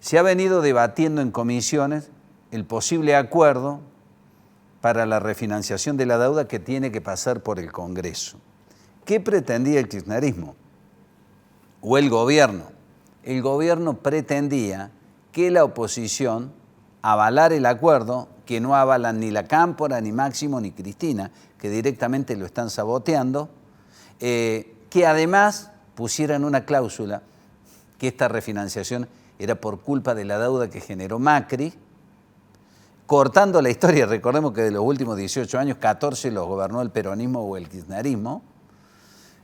Se ha venido debatiendo en comisiones el posible acuerdo para la refinanciación de la deuda que tiene que pasar por el Congreso. ¿Qué pretendía el kirchnerismo? O el gobierno. El gobierno pretendía que la oposición avalara el acuerdo, que no avalan ni la Cámpora, ni Máximo, ni Cristina, que directamente lo están saboteando, que además pusieran una cláusula que esta refinanciación era por culpa de la deuda que generó Macri, cortando la historia. Recordemos que de los últimos 18 años, 14 los gobernó el peronismo o el kirchnerismo,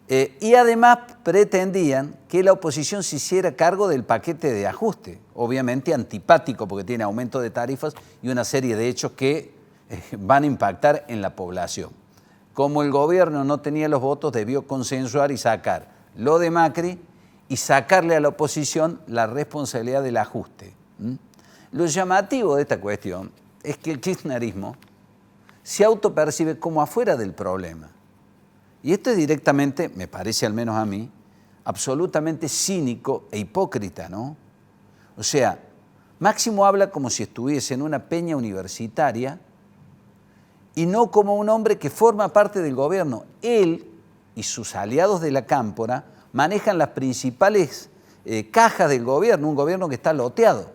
y además pretendían que la oposición se hiciera cargo del paquete de ajuste, obviamente antipático porque tiene aumento de tarifas y una serie de hechos que van a impactar en la población. Como el gobierno no tenía los votos, debió consensuar y sacar lo de Macri y sacarle a la oposición la responsabilidad del ajuste. Lo llamativo de esta cuestión es que el kirchnerismo se autopercibe como afuera del problema. Y esto es directamente, me parece al menos a mí, absolutamente cínico e hipócrita, ¿no? O sea, Máximo habla como si estuviese en una peña universitaria y no como un hombre que forma parte del gobierno. Él y sus aliados de la Cámpora manejan las principales cajas del gobierno, un gobierno que está loteado.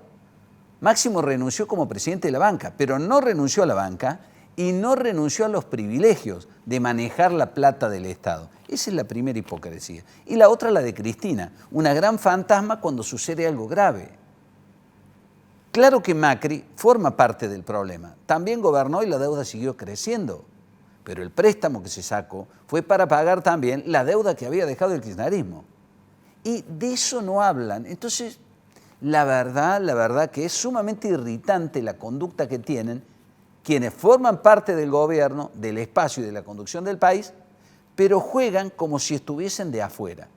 Máximo renunció como presidente de la banca, pero no renunció a la banca y no renunció a los privilegios de manejar la plata del Estado. Esa es la primera hipocresía. Y la otra, la de Cristina, una gran fantasma cuando sucede algo grave. Claro que Macri forma parte del problema. También gobernó y la deuda siguió creciendo. Pero el préstamo que se sacó fue para pagar también la deuda que había dejado el kirchnerismo. Y de eso no hablan. Entonces, la verdad que es sumamente irritante la conducta que tienen quienes forman parte del gobierno, del espacio y de la conducción del país, pero juegan como si estuviesen de afuera.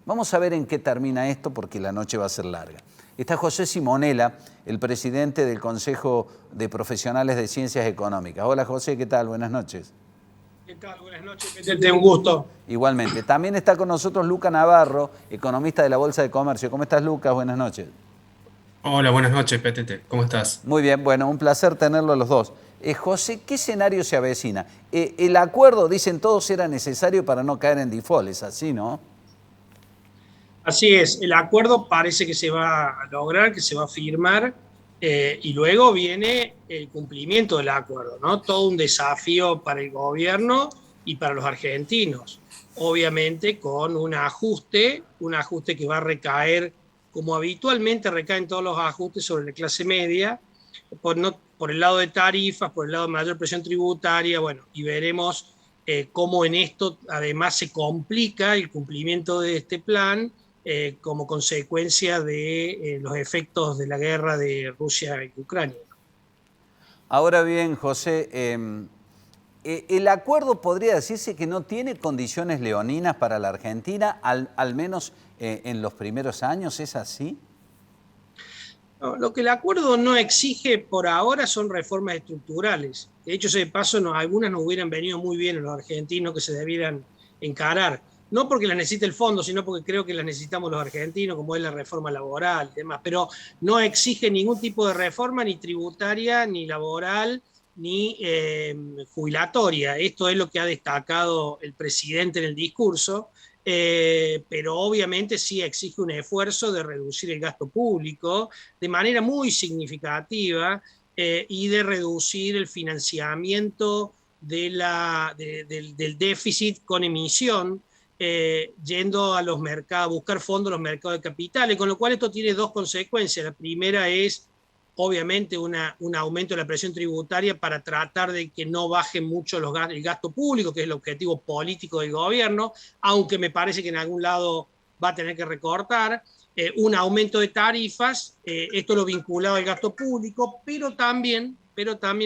Vamos a ver en qué termina esto porque la noche va a ser larga. Está José Simonella, el presidente del Consejo de Profesionales de Ciencias Económicas. Hola José, ¿qué tal? Buenas noches. ¿Qué tal? Buenas noches, Petete, un gusto. Igualmente. También está con nosotros Luca Navarro, economista de la Bolsa de Comercio. ¿Cómo estás, Lucas? Buenas noches. Hola, buenas noches, Petete. ¿Cómo estás? Muy bien, bueno, un placer tenerlo a los dos. José, ¿qué escenario se avecina? El acuerdo, dicen todos, era necesario para no caer en default, es así, ¿no? Así es, el acuerdo parece que se va a lograr, que se va a firmar, y luego viene el cumplimiento del acuerdo, ¿no? Todo un desafío para el gobierno y para los argentinos. Obviamente con un ajuste que va a recaer, como habitualmente recaen todos los ajustes, sobre la clase media, por el lado de tarifas, por el lado de mayor presión tributaria, bueno, y veremos cómo en esto además se complica el cumplimiento de este plan como consecuencia de los efectos de la guerra de Rusia y Ucrania. Ahora bien, José, el acuerdo podría decirse que no tiene condiciones leoninas para la Argentina, al menos en los primeros años, ¿es así? No, lo que el acuerdo no exige por ahora son reformas estructurales. De hecho, de paso, algunas nos hubieran venido muy bien a los argentinos que se debieran encarar. No porque las necesite el fondo, sino porque creo que las necesitamos los argentinos, como es la reforma laboral y demás. Pero no exige ningún tipo de reforma, ni tributaria, ni laboral, ni jubilatoria. Esto es lo que ha destacado el presidente en el discurso. Pero obviamente sí exige un esfuerzo de reducir el gasto público de manera muy significativa y de reducir el financiamiento del déficit con emisión, yendo a los mercados, a buscar fondos en los mercados de capitales, con lo cual esto tiene dos consecuencias. La primera es obviamente un aumento de la presión tributaria para tratar de que no baje mucho el gasto público, que es el objetivo político del gobierno, aunque me parece que en algún lado va a tener que recortar, un aumento de tarifas, esto lo vinculado al gasto público, pero también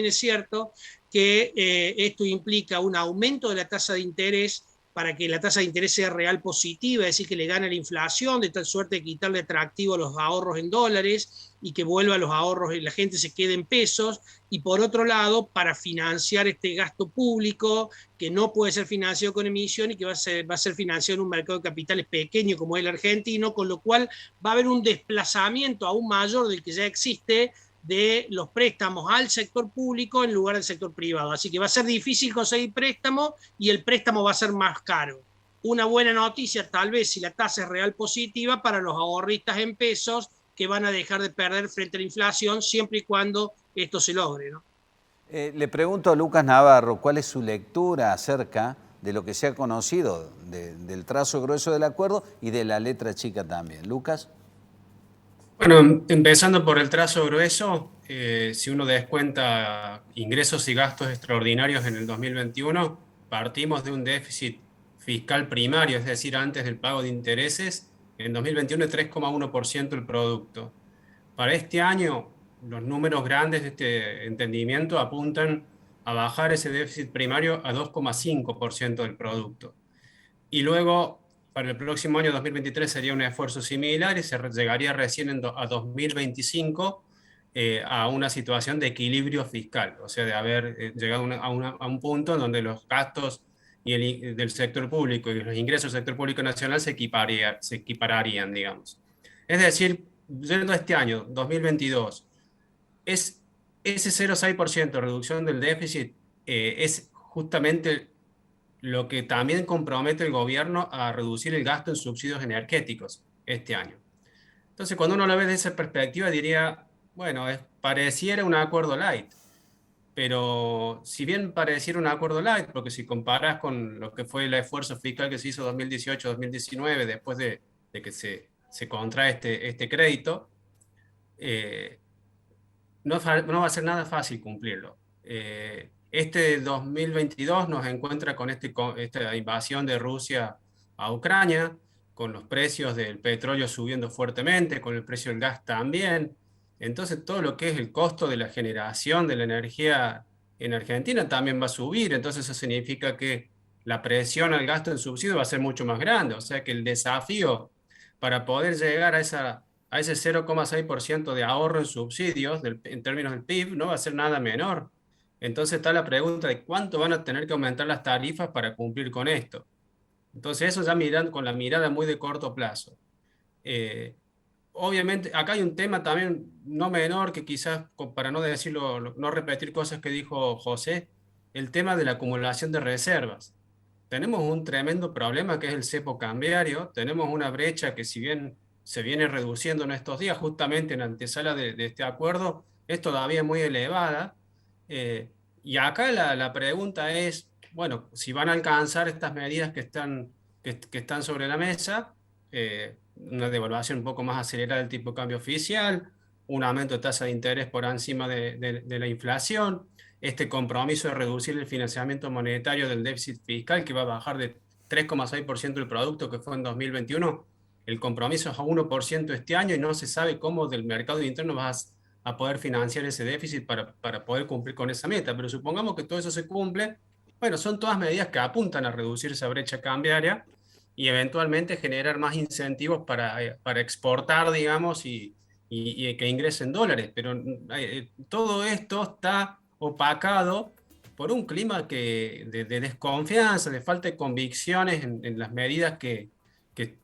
es cierto que esto implica un aumento de la tasa de interés para que la tasa de interés sea real positiva, es decir, que le gane la inflación, de tal suerte de quitarle atractivo a los ahorros en dólares y que vuelva los ahorros y la gente se quede en pesos. Y por otro lado, para financiar este gasto público, que no puede ser financiado con emisión y que va a ser financiado en un mercado de capitales pequeño como es el argentino, con lo cual va a haber un desplazamiento aún mayor del que ya existe de los préstamos al sector público en lugar del sector privado. Así que va a ser difícil conseguir préstamo y el préstamo va a ser más caro. Una buena noticia, tal vez, si la tasa es real positiva para los ahorristas en pesos, que van a dejar de perder frente a la inflación siempre y cuando esto se logre, ¿no? Le pregunto a Lucas Navarro, ¿cuál es su lectura acerca de lo que se ha conocido del trazo grueso del acuerdo y de la letra chica también? Lucas. Bueno, empezando por el trazo grueso, si uno descuenta ingresos y gastos extraordinarios en el 2021, partimos de un déficit fiscal primario, es decir, antes del pago de intereses, en 2021 es 3,1% del producto. Para este año, los números grandes de este entendimiento apuntan a bajar ese déficit primario a 2,5% del producto. Y luego, para el próximo año 2023 sería un esfuerzo similar y se llegaría recién a 2025 a una situación de equilibrio fiscal, o sea, de haber llegado a un punto en donde los gastos del sector público y los ingresos del sector público nacional se equipararían, digamos. Es decir, yendo a este año, 2022, ese 0,6% de reducción del déficit es justamente lo que también compromete el gobierno a reducir el gasto en subsidios energéticos este año. Entonces, cuando uno lo ve desde esa perspectiva, diría, bueno, pareciera un acuerdo light, pero si bien pareciera un acuerdo light, porque si comparas con lo que fue el esfuerzo fiscal que se hizo 2018-2019, después de que se contrae este crédito, no va a ser nada fácil cumplirlo. Este 2022 nos encuentra con esta invasión de Rusia a Ucrania, con los precios del petróleo subiendo fuertemente, con el precio del gas también. Entonces, todo lo que es el costo de la generación de la energía en Argentina también va a subir. Entonces, eso significa que la presión al gasto en subsidio va a ser mucho más grande. O sea que el desafío para poder llegar a ese 0,6% de ahorro en subsidios en términos del PIB no va a ser nada menor. Entonces está la pregunta de cuánto van a tener que aumentar las tarifas para cumplir con esto. Entonces eso ya mirando con la mirada muy de corto plazo. Eh, Obviamente, acá hay un tema también no menor que quizás, para no decirlo, no repetir cosas que dijo José, el tema de la acumulación de reservas. Tenemos un tremendo problema que es el cepo cambiario, tenemos una brecha que si bien se viene reduciendo en estos días, justamente en antesala de este acuerdo, es todavía muy elevada. Eh, y acá la pregunta es, bueno, si van a alcanzar estas medidas que están sobre la mesa, una devaluación un poco más acelerada del tipo de cambio oficial, un aumento de tasa de interés por encima de la inflación, este compromiso de reducir el financiamiento monetario del déficit fiscal que va a bajar de 3,6% del producto que fue en 2021, el compromiso es a 1% este año y no se sabe cómo del mercado interno vas a poder financiar ese déficit para poder cumplir con esa meta. Pero supongamos que todo eso se cumple, bueno, son todas medidas que apuntan a reducir esa brecha cambiaria y eventualmente generar más incentivos para exportar, digamos, y que ingresen dólares. Pero todo esto está opacado por un clima de desconfianza, de falta de convicciones en las medidas que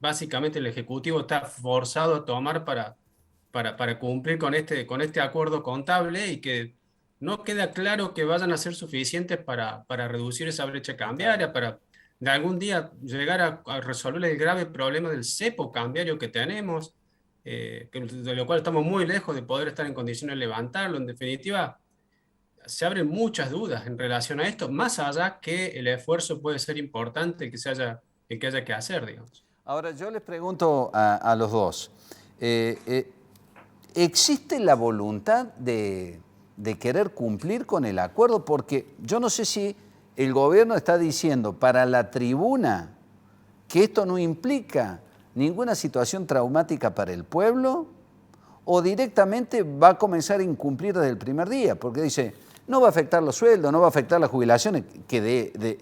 básicamente el Ejecutivo está forzado a tomar para cumplir con este acuerdo contable y que no queda claro que vayan a ser suficientes para reducir esa brecha cambiaria, para de algún día llegar a resolver el grave problema del cepo cambiario que tenemos, de lo cual estamos muy lejos de poder estar en condiciones de levantarlo. En definitiva, se abren muchas dudas en relación a esto, más allá que el esfuerzo puede ser importante, el que haya que hacer, digamos. Ahora, yo les pregunto a los dos, ¿existe la voluntad de querer cumplir con el acuerdo? Porque yo no sé si el gobierno está diciendo para la tribuna que esto no implica ninguna situación traumática para el pueblo o directamente va a comenzar a incumplir desde el primer día, porque dice, no va a afectar los sueldos, no va a afectar las jubilaciones, que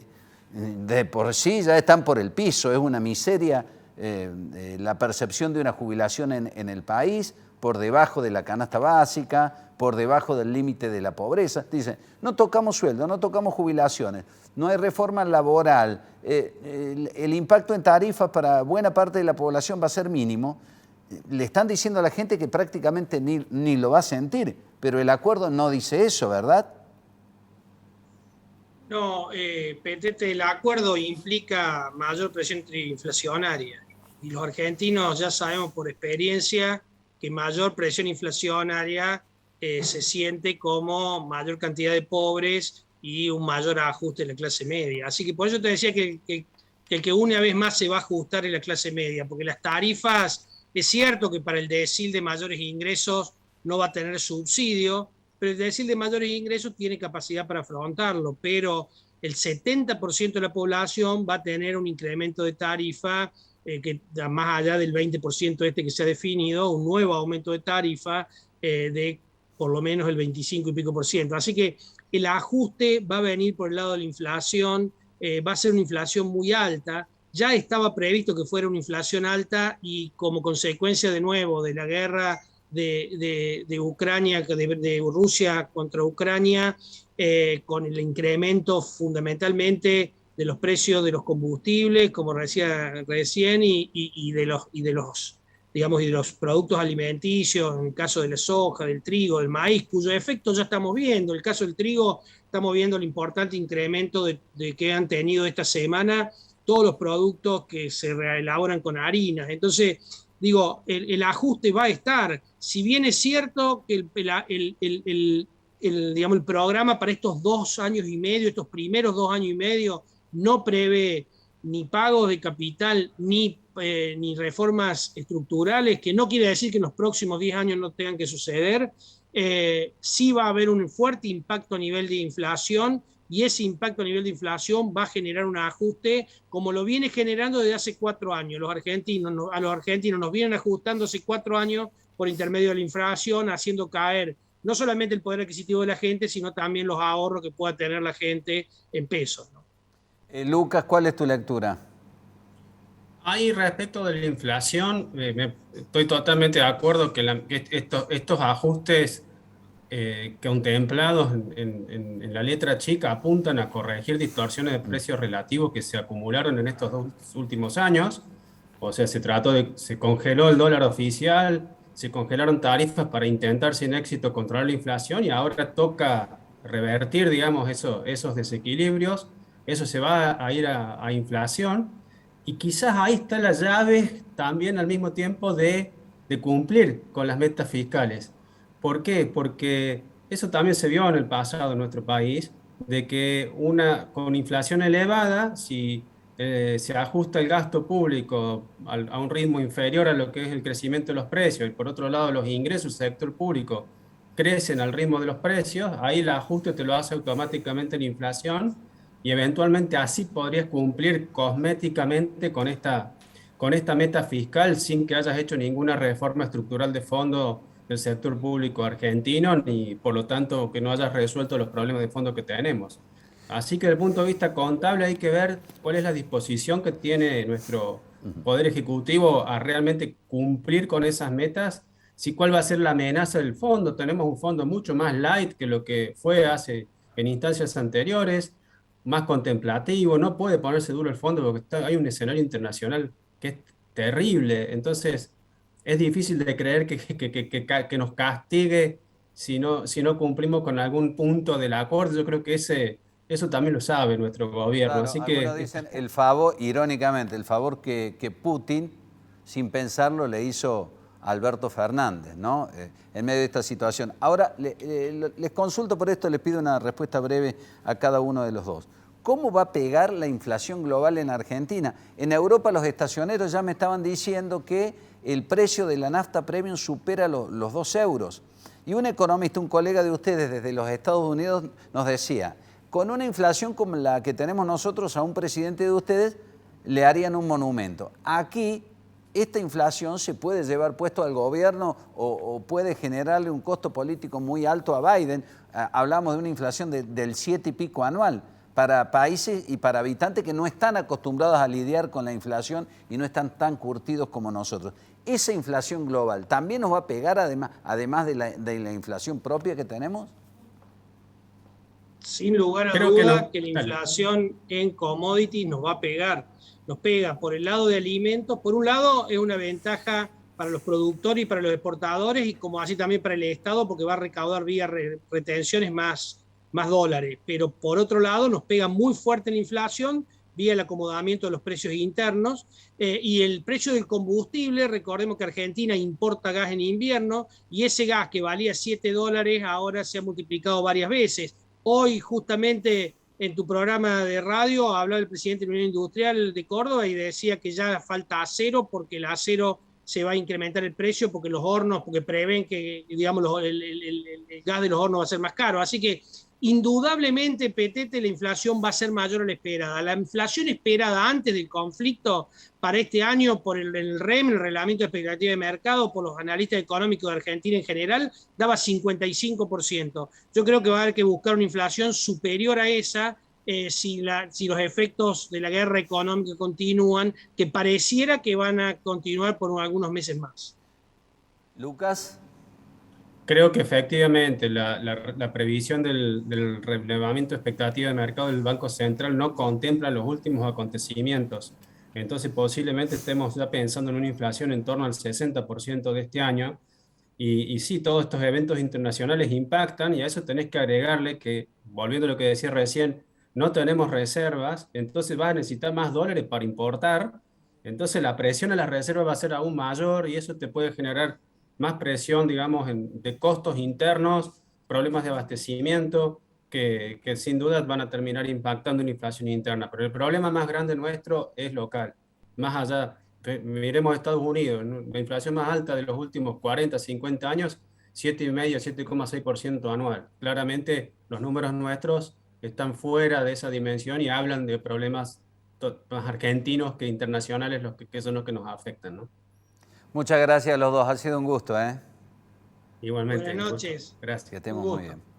de por sí ya están por el piso, es una miseria la percepción de una jubilación en el país, por debajo de la canasta básica, por debajo del límite de la pobreza. Dicen, no tocamos sueldo, no tocamos jubilaciones, no hay reforma laboral, el impacto en tarifas para buena parte de la población va a ser mínimo. Le están diciendo a la gente que prácticamente ni lo va a sentir, pero el acuerdo no dice eso, ¿verdad? No, Petete, el acuerdo implica mayor presión inflacionaria y los argentinos ya sabemos por experiencia que mayor presión inflacionaria se siente como mayor cantidad de pobres y un mayor ajuste en la clase media. Así que por eso te decía que el que una vez más se va a ajustar en la clase media, porque las tarifas, es cierto que para el decil de mayores ingresos no va a tener subsidio, pero el decil de mayores ingresos tiene capacidad para afrontarlo, pero el 70% de la población va a tener un incremento de tarifa que más allá del 20% este que se ha definido, un nuevo aumento de tarifa de por lo menos el 25 y pico por ciento. Así que el ajuste va a venir por el lado de la inflación, va a ser una inflación muy alta. Ya estaba previsto que fuera una inflación alta y como consecuencia de nuevo de la guerra de Ucrania, de Rusia contra Ucrania, con el incremento fundamentalmente de los precios de los combustibles, como decía recién, y de los productos alimenticios, en el caso de la soja, del trigo, del maíz, cuyo efecto ya estamos viendo. En el caso del trigo, estamos viendo el importante incremento de que han tenido esta semana todos los productos que se elaboran con harinas. Entonces, digo, el ajuste va a estar. Si bien es cierto que el programa para estos 2 años y medio, estos primeros 2 años y medio, no prevé ni pagos de capital ni reformas estructurales, que no quiere decir que en los próximos 10 años no tengan que suceder, sí va a haber un fuerte impacto a nivel de inflación, y ese impacto a nivel de inflación va a generar un ajuste como lo viene generando desde hace 4 años. A los argentinos nos vienen ajustando hace 4 años por intermedio de la inflación, haciendo caer no solamente el poder adquisitivo de la gente, sino también los ahorros que pueda tener la gente en pesos, ¿no? Lucas, ¿cuál es tu lectura? Ahí respecto de la inflación, estoy totalmente de acuerdo que estos ajustes contemplados en la letra chica apuntan a corregir distorsiones de precios relativos que se acumularon en estos 2 últimos años. O sea, se congeló el dólar oficial, se congelaron tarifas para intentar sin éxito controlar la inflación, y ahora toca revertir, digamos, esos desequilibrios. Eso se va a ir a inflación, y quizás ahí está la llave también al mismo tiempo de cumplir con las metas fiscales. ¿Por qué? Porque eso también se vio en el pasado en nuestro país, de que con inflación elevada, si se ajusta el gasto público a un ritmo inferior a lo que es el crecimiento de los precios, y por otro lado los ingresos del sector público crecen al ritmo de los precios, ahí el ajuste te lo hace automáticamente la inflación, y eventualmente así podrías cumplir cosméticamente con esta meta fiscal sin que hayas hecho ninguna reforma estructural de fondo del sector público argentino, ni por lo tanto que no hayas resuelto los problemas de fondo que tenemos. Así que desde el punto de vista contable hay que ver cuál es la disposición que tiene nuestro Poder Ejecutivo a realmente cumplir con esas metas, cuál va a ser la amenaza del fondo. Tenemos un fondo mucho más light que lo que fue en instancias anteriores, más contemplativo, no puede ponerse duro el fondo porque hay un escenario internacional que es terrible. Entonces es difícil de creer que nos castigue si no cumplimos con algún punto del acuerdo. Yo creo que eso también lo sabe nuestro gobierno. Claro, Así algunos que dicen el favor, irónicamente, el favor que Putin, sin pensarlo, le hizo a Alberto Fernández, ¿no? En medio de esta situación. Ahora, les consulto por esto, les pido una respuesta breve a cada uno de los dos. ¿Cómo va a pegar la inflación global en Argentina? En Europa los estacioneros ya me estaban diciendo que el precio de la nafta premium supera los 2 euros. Y un economista, un colega de ustedes desde los Estados Unidos nos decía, con una inflación como la que tenemos nosotros, a un presidente de ustedes le harían un monumento. Aquí esta inflación se puede llevar puesto al gobierno o puede generarle un costo político muy alto a Biden. Hablamos de una inflación del 7 y pico anual. para países y para habitantes que no están acostumbrados a lidiar con la inflación y no están tan curtidos como nosotros. ¿Esa inflación global también nos va a pegar además de la inflación propia que tenemos? Sin lugar a duda que la inflación en commodities nos va a pegar. Nos pega por el lado de alimentos. Por un lado es una ventaja para los productores y para los exportadores, y como así también para el Estado, porque va a recaudar vía retenciones más dólares. Pero por otro lado nos pega muy fuerte la inflación vía el acomodamiento de los precios internos, y el precio del combustible. Recordemos que Argentina importa gas en invierno, y ese gas que valía $7 ahora se ha multiplicado varias veces. Hoy justamente en tu programa de radio hablaba el presidente de la Unión Industrial de Córdoba y decía que ya falta acero, porque el acero se va a incrementar el precio, porque los hornos, porque prevén que, digamos, el gas de los hornos va a ser más caro. Así que indudablemente, Petete, la inflación va a ser mayor a la esperada. La inflación esperada antes del conflicto para este año por el REM, el Reglamento de Expectativa de Mercado, por los analistas económicos de Argentina en general, daba 55%. Yo creo que va a haber que buscar una inflación superior a esa, si los efectos de la guerra económica continúan, que pareciera que van a continuar por algunos meses más. Lucas. Creo que efectivamente la previsión del relevamiento de expectativa de mercado del Banco Central no contempla los últimos acontecimientos. Entonces posiblemente estemos ya pensando en una inflación en torno al 60% de este año. Y sí, todos estos eventos internacionales impactan, y a eso tenés que agregarle que, volviendo a lo que decía recién, no tenemos reservas, entonces vas a necesitar más dólares para importar. Entonces la presión a las reservas va a ser aún mayor, y eso te puede generar más presión, digamos, de costos internos, problemas de abastecimiento, que sin duda van a terminar impactando en la inflación interna. Pero el problema más grande nuestro es local. Más allá, miremos Estados Unidos, ¿no? La inflación más alta de los últimos 40, 50 años, 7,5, 7,6% anual. Claramente los números nuestros están fuera de esa dimensión y hablan de problemas más argentinos que internacionales, que son los que nos afectan, ¿no? Muchas gracias a los dos, ha sido un gusto, ¿eh? Igualmente. Buenas noches. Gracias. Que estemos muy bien.